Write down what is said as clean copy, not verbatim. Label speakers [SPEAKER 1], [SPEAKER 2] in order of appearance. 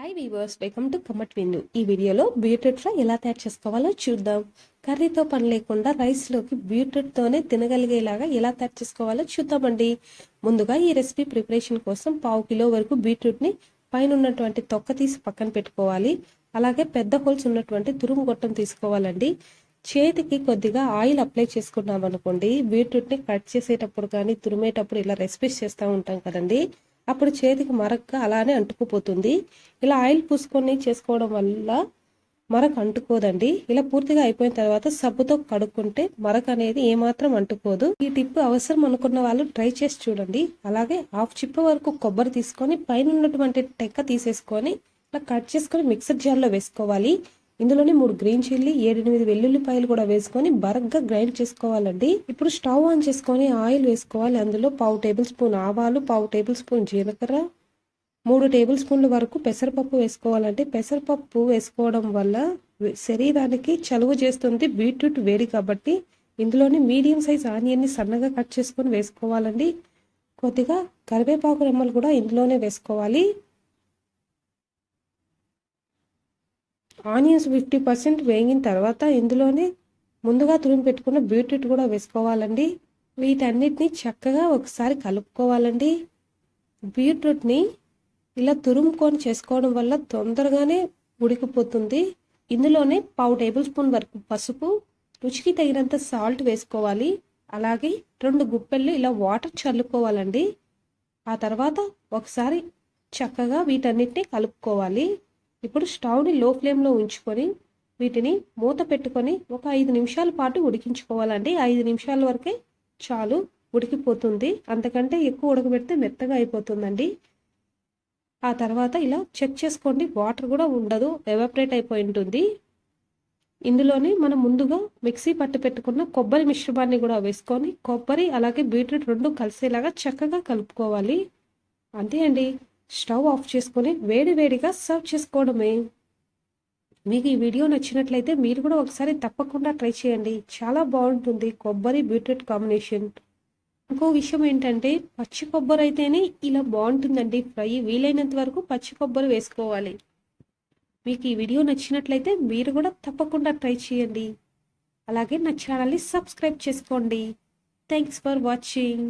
[SPEAKER 1] Hi viewers, welcome to Kammativindu. ఈ వీడియోలో beetroot fry ఎలా తయారు చేసుకోవాలో చూద్దాం. కర్రీతో పని లేకుండా రైస్లోకి బీట్రూట్తోనే తినగలిగేలాగా ఎలా తయారు చేసుకోవాలో చూద్దామండి. ముందుగా ఈ రెసిపీ ప్రిపరేషన్ కోసం 1/2 కిలో వరకు బీట్రూట్ని పైన ఉన్నటువంటి తొక్క తీసి పక్కన పెట్టుకోవాలి. అలాగే పెద్ద హోల్స్ ఉన్నటువంటి తురుము గొట్టం తీసుకోవాలండి. చేతికి కొద్దిగా ఆయిల్ అప్లై చేసుకున్నాం అనుకోండి, బీట్రూట్ని కట్ చేసేటప్పుడు కానీ తురిమేటప్పుడు ఇలా రెసిపీస్ చేస్తూ ఉంటాం కదండి, అప్పుడు చేతికి మరక అలానే అంటుకుపోతుంది. ఇలా ఆయిల్ పూసుకొని చేసుకోవడం వల్ల మరక అంటుకోదండి. ఇలా పూర్తిగా అయిపోయిన తర్వాత సబ్బుతో కడుక్కుంటే మరక అనేది ఏమాత్రం అంటుకోదు. ఈ టిప్ అవసరం అనుకున్న వాళ్ళు ట్రై చేసి చూడండి. అలాగే 1/2 చిప్ప వరకు కొబ్బరి తీసుకొని పైన ఉన్నటువంటి టెక్క తీసేసుకొని ఇలా కట్ చేసుకొని మిక్సర్ జార్లో వేసుకోవాలి. ఇందులోనే 3 గ్రీన్ చిల్లీ, 7-8 వెల్లుల్లిపాయలు కూడా వేసుకొని బరగ్గా గ్రైండ్ చేసుకోవాలండి. ఇప్పుడు స్టవ్ ఆన్ చేసుకొని ఆయిల్ వేసుకోవాలి. అందులో 1/2 టేబుల్ స్పూన్ ఆవాలు, 1/2 టేబుల్ స్పూన్ జీలకర్ర, 3 టేబుల్ స్పూన్ల వరకు పెసరపప్పు వేసుకోవాలండి. పెసరపప్పు వేసుకోవడం వల్ల శరీరానికి చలువ చేస్తుంది. బీట్రూట్ వేడి కాబట్టి ఇందులోని మీడియం సైజ్ ఆనియన్ని సన్నగా కట్ చేసుకొని వేసుకోవాలండి. కొద్దిగా కరివేపాకు రెమ్మలు కూడా ఇందులోనే వేసుకోవాలి. ఆనియన్స్ 50% వేగిన తర్వాత ఇందులోనే ముందుగా తురిమి పెట్టుకున్న బీట్రూట్ కూడా వేసుకోవాలండి. వీటన్నిటిని చక్కగా ఒకసారి కలుపుకోవాలండి. బీట్రూట్ని ఇలా తురుముకొని చేసుకోవడం వల్ల తొందరగానే ఉడికిపోతుంది. ఇందులోనే 1/2 టేబుల్ స్పూన్ వరకు పసుపు, రుచికి తగినంత సాల్ట్ వేసుకోవాలి. అలాగే 2 గుప్పెళ్ళు ఇలా వాటర్ చల్లుకోవాలండి. ఆ తర్వాత ఒకసారి చక్కగా వీటన్నిటిని కలుపుకోవాలి. ఇప్పుడు స్టవ్ని లో ఫ్లేమ్లో ఉంచుకొని వీటిని మూత పెట్టుకొని ఒక 5 నిమిషాల పాటు ఉడికించుకోవాలండి. 5 నిమిషాల వరకే చాలు, ఉడికిపోతుంది. అంతకంటే ఎక్కువ ఉడకబెడితే మెత్తగా అయిపోతుందండి. ఆ తర్వాత ఇలా చెక్ చేసుకోండి, వాటర్ కూడా ఉండదు, ఎవాపరేట్ అయిపోయి ఉంటుంది. ఇందులోనే మనం ముందుగా మిక్సీ పట్టి పెట్టుకున్న కొబ్బరి మిశ్రమాన్ని కూడా వేసుకొని కొబ్బరి అలాగే బీట్రూట్ 2 కలిసేలాగా చక్కగా కలుపుకోవాలి. అంతే అండి, స్టవ్ ఆఫ్ చేసుకొని వేడివేడిగా సర్వ్ చేసుకోవడమే. మీకు ఈ వీడియో నచ్చినట్లయితే మీరు కూడా ఒకసారి తప్పకుండా ట్రై చేయండి. చాలా బాగుంటుంది కొబ్బరి బీట్రూట్ కాంబినేషన్. ఇంకో విషయం ఏంటంటే పచ్చి కొబ్బరి అయితేనే ఇలా బాగుంటుందండి ఫ్రై. వీలైనంత వరకు పచ్చి కొబ్బరి వేసుకోవాలి. మీకు ఈ వీడియో నచ్చినట్లయితే మీరు కూడా తప్పకుండా ట్రై చేయండి. అలాగే నా ఛానల్ని సబ్స్క్రైబ్ చేసుకోండి. Thanks for watching.